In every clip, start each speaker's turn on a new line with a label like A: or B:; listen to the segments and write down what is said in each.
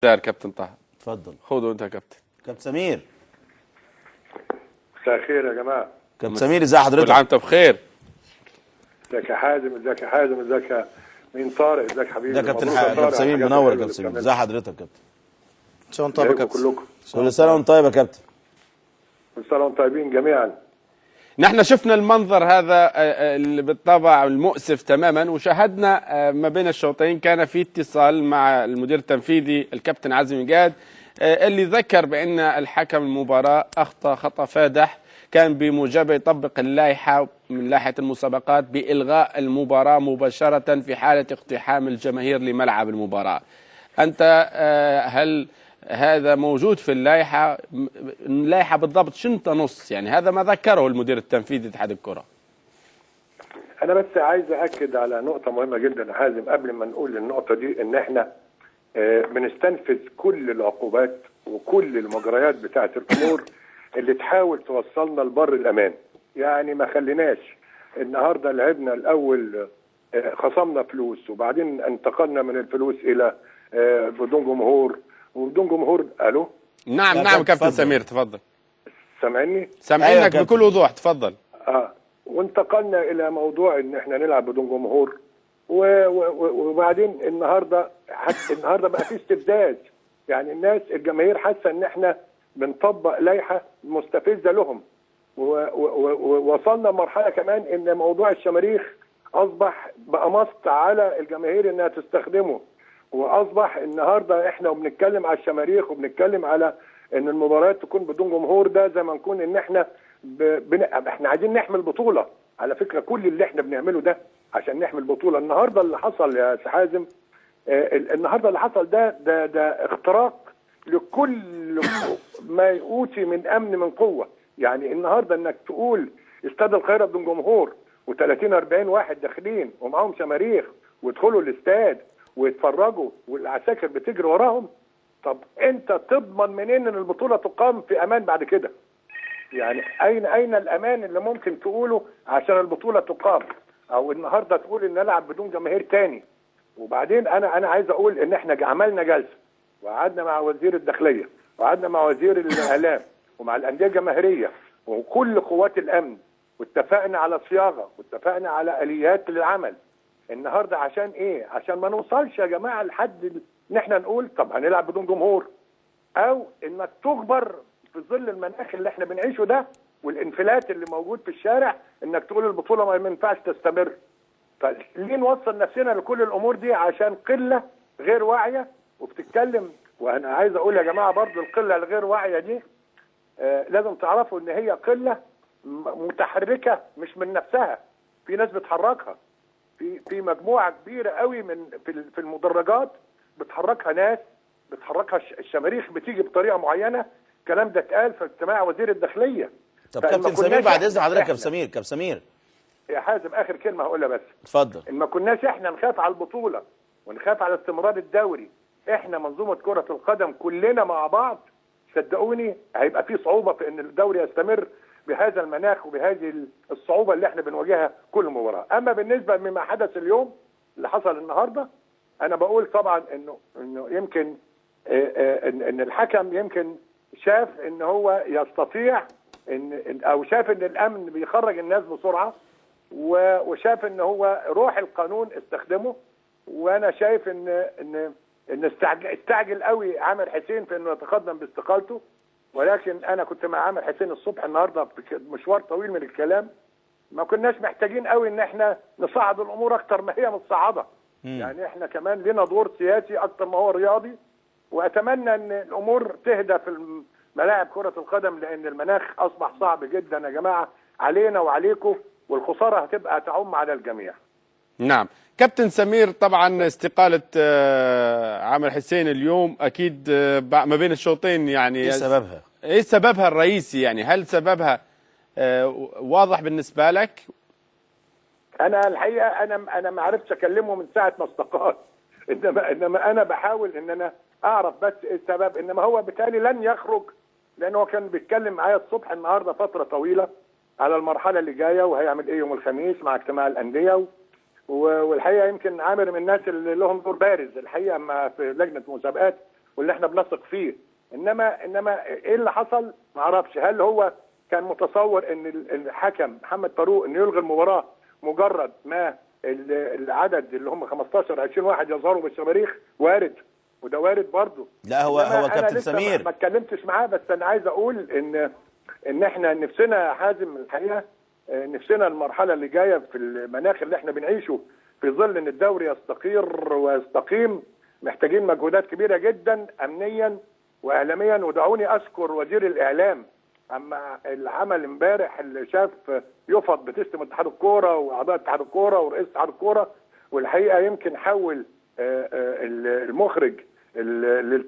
A: كابتن طه،
B: اتفضل.
A: خذوا انت يا كابتن.
B: كابتن سمير.
C: مساء الخير يا جماعه.
B: كابتن سمير ازي حضرتك؟
A: كل عام وانت بخير.
C: ازيك يا حازم، ازيك يا حازم، ازيك يا مين طارق، ازيك حبيبي.
B: ده كابتن كابتن سمير منور. كابتن سمير ازي حضرتك يا كابتن؟
D: كل سنه وانت طيب يا كابتن.
C: كلكم
B: كل سنه وانت طيب يا كابتن.
C: كل سنه وانتم طيبين جميعا.
A: نحن شفنا المنظر هذا اللي بالطبع المؤسف تماما، وشاهدنا ما بين الشوطين كان في اتصال مع المدير التنفيذي الكابتن عزمي جاد، اللي ذكر بأن الحكم المباراة أخطأ خطأ فادح، كان بموجبه يطبق اللائحة من لائحة المسابقات بإلغاء المباراة مباشرة في حالة اقتحام الجماهير لملعب المباراة. أنت هل هذا موجود في اللائحة؟ اللائحة بالضبط شنو تنص؟ يعني هذا ما ذكره المدير التنفيذي لاتحاد الكرة.
C: انا بس عايز اكد على نقطه مهمه جدا يا حازم قبل ما نقول النقطه دي، ان احنا بنستنفذ كل العقوبات وكل المجريات بتاعه الامور اللي تحاول توصلنا لبر الامان. يعني ما خليناش النهارده لعبنا الاول خصمنا فلوس وبعدين انتقلنا من الفلوس الى بدون جمهور وبدون جمهور. الو
A: نعم نعم كابتن سمير تفضل.
C: سامعني؟
A: سامعينك بكل وضوح تفضل.
C: وانتقلنا الى موضوع ان احنا نلعب بدون جمهور وبعدين النهارده بقى في استفزاز. يعني الناس الجماهير حاسه ان احنا بنطبق لائحه مستفزه لهم، ووصلنا لمرحله كمان ان موضوع الشماريخ اصبح بقى مصط على الجماهير انها تستخدمه، واصبح النهارده احنا وبنتكلم على الشماريخ وبنتكلم على ان المباريات تكون بدون جمهور، ده زي ما نكون ان احنا احنا عايزين نحمل بطوله. على فكره كل اللي احنا بنعمله ده عشان نحمل بطوله. النهارده اللي حصل يا سي حازم، النهارده اللي حصل ده اختراق لكل ما يؤتي من امن من قوه. يعني النهارده انك تقول استاد القاهره بدون جمهور و30 40 واحد داخلين ومعاهم شماريخ ويدخلوا الاستاد ويتفرجوا والعساكر بتجري وراهم، طب انت تضمن منين ان البطوله تقام في امان بعد كده؟ يعني اين الامان اللي ممكن تقوله عشان البطوله تقام؟ او النهارده تقول ان نلعب بدون جماهير تاني. وبعدين انا عايز اقول ان احنا عملنا جلسه وقعدنا مع وزير الداخليه وقعدنا مع وزير الاعلام ومع الانديه الجماهيريه وكل قوات الامن، واتفقنا على صياغه واتفقنا على اليات للعمل. النهارده عشان ايه؟ عشان ما نوصلش يا جماعه لحد ان احنا نقول طب هنلعب بدون جمهور، او انك تجبر في ظل المناخ اللي احنا بنعيشه ده والانفلات اللي موجود في الشارع انك تقول البطوله ما ينفعش تستمر. فليه نوصل نفسنا لكل الامور دي عشان قله غير واعيه وبتتكلم؟ وانا عايز اقول يا جماعه برضو القله الغير واعيه دي لازم تعرفوا ان هي قله متحركه مش من نفسها، في ناس بتحركها، في مجموعه كبيره قوي في المدرجات بتحركها ناس، بتحركها الشماريخ بتيجي بطريقه معينه. الكلام ده اتقال في اجتماع وزير الداخليه.
B: طب كابتن سمير بعد اذن حضرتك كابتن سمير
C: يا حازم اخر كلمه هقولها بس.
B: اتفضل.
C: ان ما كناش احنا نخاف على البطوله ونخاف على استمرار الدوري، احنا منظومه كره القدم كلنا مع بعض، صدقوني هيبقى في صعوبه في ان الدوري يستمر بهذا المناخ وبهذه الصعوبه اللي احنا بنواجهها كل مباراه. اما بالنسبه لما حدث اليوم اللي حصل النهارده، انا بقول طبعا انه يمكن ان الحكم يمكن شاف ان هو يستطيع او شاف ان الامن بيخرج الناس بسرعه، وشاف ان هو روح القانون استخدمه. وانا شايف ان استعجل قوي عامر حسين في انه يتقدم باستقالته، ولكن انا كنت مع عامر حسين الصبح النهارده في مشوار طويل من الكلام، ما كناش محتاجين قوي ان احنا نصعد الامور اكتر ما هي متصعده. يعني احنا كمان لنا دور سياسي اكتر ما هو رياضي، واتمنى ان الامور تهدى في ملاعب كره القدم، لان المناخ اصبح صعب جدا يا جماعه علينا وعليكم، والخساره هتبقى تعم على الجميع.
A: نعم كابتن سمير، طبعا استقالة عامر حسين اليوم اكيد ما بين الشوطين، يعني
B: ايه سببها؟
A: ايه سببها الرئيسي؟ يعني هل سببها واضح بالنسبة لك؟
C: انا الحقيقه انا ما عرفتش اكلمه من ساعه ما استقال، انما انا بحاول ان انا اعرف بس ايه السبب. انما هو بالتالي لن يخرج، لان هو كان بيتكلم معايا الصبح النهارده فتره طويله على المرحله اللي جايه وهيعمل ايه يوم الخميس مع اجتماع الانديه. والحقيقه يمكن عامر من الناس اللي لهم دور بارز الحقيقه في لجنه المسابقات، واللي احنا بنثق فيه. انما ايه اللي حصل ما اعرفش. هل هو كان متصور ان الحكم محمد فاروق انه يلغي المباراه مجرد ما العدد اللي هم 15 20 واحد يظهروا بالشماريخ؟ وارد، وده وارد برضه.
B: لا هو كابتن سمير
C: ما اتكلمتش معاه، بس انا عايز اقول ان احنا نفسنا حازم الحقيقه، نفسنا المرحله اللي جايه في المناخ اللي احنا بنعيشه في ظل ان الدوري يستقر ويستقيم، محتاجين مجهودات كبيره جدا امنيا واعلاميا. ودعوني اشكر وزير الاعلام اما العمل امبارح اللي شاف يفض بتشتم اتحاد الكوره واعضاء اتحاد الكوره ورئيس اتحاد الكوره، والحقيقه يمكن حول المخرج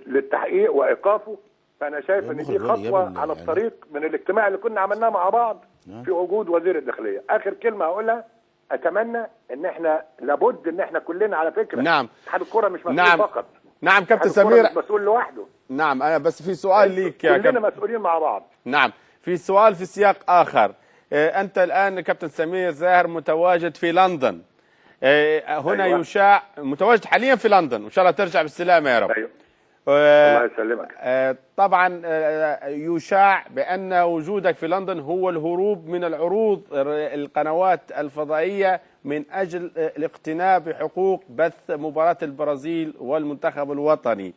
C: للتحقيق وايقافه. فانا شايف ان دي خطوه على الطريق من الاجتماع اللي كنا عملناه مع بعض في وجود وزير الداخليه. اخر كلمه هقولها، اتمنى ان احنا لابد ان احنا كلنا على فكره،
A: نعم،
C: اتحاد الكوره مش مسؤول
A: نعم
C: فقط.
A: نعم كابتن
C: اتحاد الكرة
A: سمير،
C: مش مسؤول لوحده.
A: نعم أنا بس في سؤال ليك يا
C: كلنا
A: كابتن.
C: مسؤولين مع بعض.
A: نعم، في سؤال في سياق آخر. أنت الآن كابتن سمير زاهر متواجد في لندن. هنا
C: أيوة.
A: يشاع، متواجد حاليا في لندن، وإن شاء الله ترجع بالسلامة يا رب.
C: أيوة. الله يسلمك.
A: طبعا يشاع بأن وجودك في لندن هو الهروب من العروض القنوات الفضائية من أجل الاقتناء بحقوق بث مباراة البرازيل والمنتخب الوطني.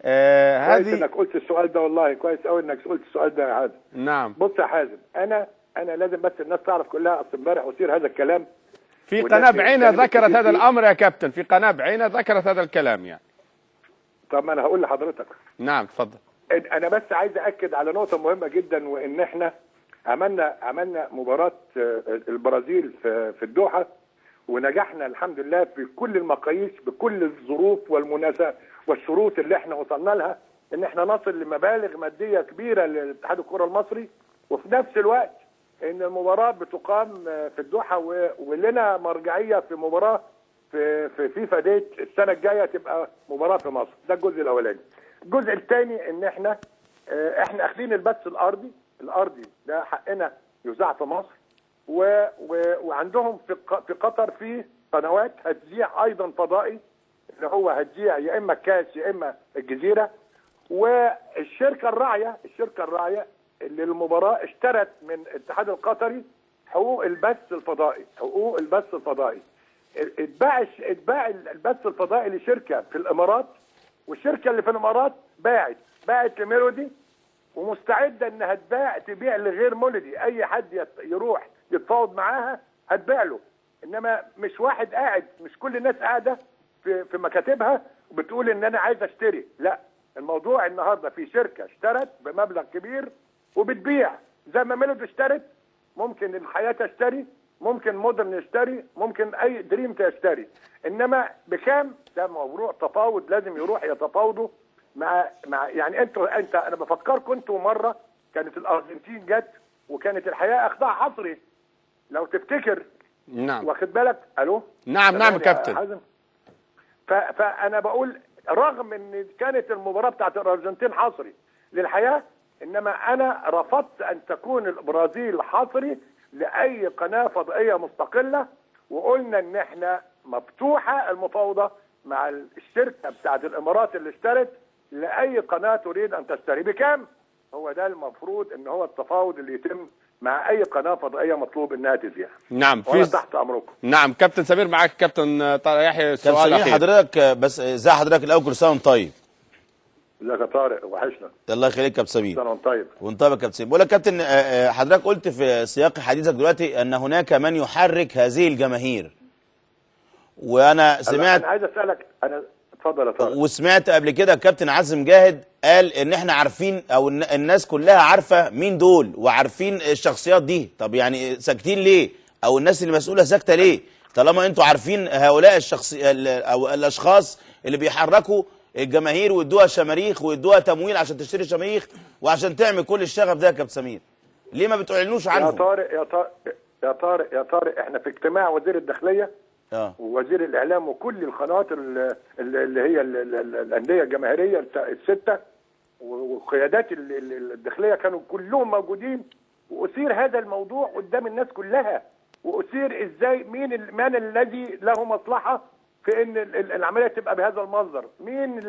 C: كويس انك قلت السؤال ده، والله كويس قوي انك قلت السؤال ده يا حازم.
A: نعم.
C: بص يا حازم، انا لازم بس الناس تعرف كلها، اصل امبارح اثير هذا الكلام
A: في قناة بعينها ذكرت هذا الأمر يا كابتن، في قناة بعينها ذكرت هذا الكلام يعني.
C: طب ما انا هقول لحضرتك.
A: نعم تفضل.
C: انا بس عايز اكد على نقطه مهمه جدا، وان احنا عملنا مباراه البرازيل في الدوحه، ونجحنا الحمد لله في كل المقاييس بكل الظروف والشروط اللي احنا وصلنا لها، ان احنا نصل لمبالغ ماديه كبيره لاتحاد الكره المصري، وفي نفس الوقت ان المباراه بتقام في الدوحه، ولنا مرجعيه في مباراه في فيفا ديت السنه الجايه تبقى مباراه في مصر. ده الجزء الاولاني. الجزء الثاني ان احنا اخذين البث الارضي ده حقنا يذاع في مصر، وعندهم في قطر في قنوات هتذيع ايضا فضائي، اللي هو هتذيع يا اما الكاس يا اما الجزيره. والشركه الراعيه اللي للمباراه اشترت من الاتحاد القطري حقوق البث الفضائي. اتباع البث الفضائي لشركه في الامارات، والشركه اللي في الامارات باعت لميلودي، ومستعده انها تبيع لغير مولدي. اي حد يروح يتفاوض معاها هتبيع له. انما مش واحد قاعد، مش كل الناس قاعده في مكاتبها وبتقول ان انا عايز اشتري. لا، الموضوع النهارده في شركه اشترت بمبلغ كبير وبتبيع، زي ما ميلودي اشترت، ممكن الحياه تشتري، ممكن مودرن يشتري، ممكن اي دريم تشتري. انما بكام؟ ده موضوع تفاوض، لازم يروح يتفاوضوا مع يعني انا بفكركم، انتوا مره كانت الارجنتين جت وكانت الحياه اخضاع حصري لو تفتكر.
A: نعم.
C: واخد بالك؟ الو.
A: نعم كابتن.
C: فانا بقول رغم ان كانت المباراه بتاعت الارجنتين حصري للحياه، انما انا رفضت ان تكون البرازيل حصري لاي قناه فضائيه مستقله، وقلنا ان احنا مفتوحه المفاوضه مع الشركه بتاعت الامارات اللي اشترت لاي قناه تريد ان تشتري. بكام؟ هو ده المفروض ان هو التفاوض اللي يتم مع اي قناه فضائيه مطلوب انها تذيع.
A: نعم،
C: وانا تحت امركم.
A: نعم كابتن سمير، معك كابتن طارق يحيى.
B: كابتن
A: سؤال
B: سمير
A: اخير
B: حضرتك، بس ازي حضرتك الاول؟ كل سنه وانت طيب.
C: ازيك يا طارق؟ وحشنا.
B: الله يخليك كابتن سمير.
C: سنه وانت طيب.
B: وانت طيب يا كابتن سمير. بقول لك كابتن، حضرتك قلت في سياق حديثك دلوقتي ان هناك من يحرك هذه الجماهير، وانا سمعت،
C: انا عايز اسالك، اتفضل يا طارق.
B: وسمعت قبل كده كابتن عزم جاهد قال ان احنا عارفين، او الناس كلها عارفه مين دول وعارفين الشخصيات دي. طب يعني ساكتين ليه؟ او الناس اللي مسؤوله ساكته ليه طالما انتوا عارفين هؤلاء او الاشخاص اللي بيحركوا الجماهير ويدوها شماريخ ويدوها تمويل عشان تشتري شماريخ وعشان تعمل كل الشغف ده يا كابتن سمير؟ ليه ما بتعلنوش عنهم؟
C: يا طارق احنا في اجتماع وزير الداخليه ووزير الاعلام وكل القنوات اللي هي الانديه الجماهيريه السته وقيادات الداخليه كانوا كلهم موجودين، واثير هذا الموضوع قدام الناس كلها، واثير ازاي من الذي له مصلحه في ان العمليه تبقى بهذا المنظر؟ مين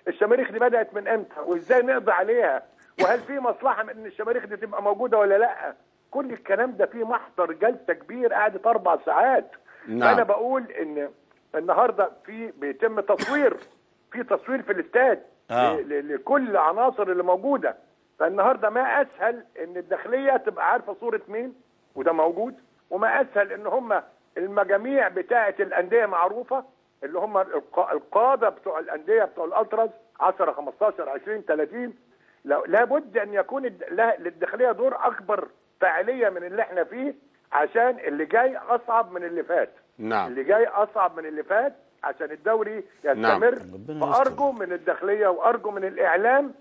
C: الشماريخ دي بدات من امتى وازاي نقضي عليها؟ وهل في مصلحه من ان الشماريخ دي تبقى موجوده ولا لا؟ كل الكلام ده فيه محضر جلسه كبير قعدت 4 ساعات.
A: نعم.
C: فانا بقول ان النهارده بيتم تصوير في الاستاد لكل عناصر اللي موجوده. فالنهارده ما اسهل ان الداخليه تبقى عارفه صوره مين، وده موجود، وما اسهل ان هم المجاميع بتاعه الانديه معروفه، اللي هم القاده بتوع الانديه بتوع الالتراس 10 15 20 30. لابد ان يكون للداخليه دور اكبر فاعليه من اللي احنا فيه، عشان اللي جاي اصعب من اللي فات.
A: نعم.
C: اللي جاي اصعب من اللي فات عشان الدوري يستمر.
B: نعم.
C: فارجو من الداخليه وارجو من الاعلام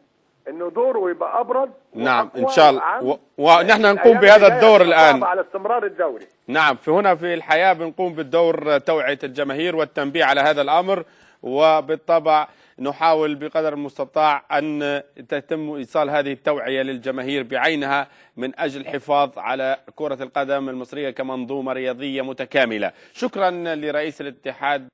C: انه دوره يبقى ابرز.
A: نعم ان شاء الله، ونحن نقوم بهذا الدور الان
C: على استمرار الدوري.
A: نعم، في الحياة بنقوم بالدور توعية الجماهير والتنبيه على هذا الأمر، وبالطبع نحاول بقدر المستطاع أن تتم إيصال هذه التوعية للجماهير بعينها من أجل الحفاظ على كرة القدم المصرية كمنظومة رياضية متكاملة. شكرا لرئيس الاتحاد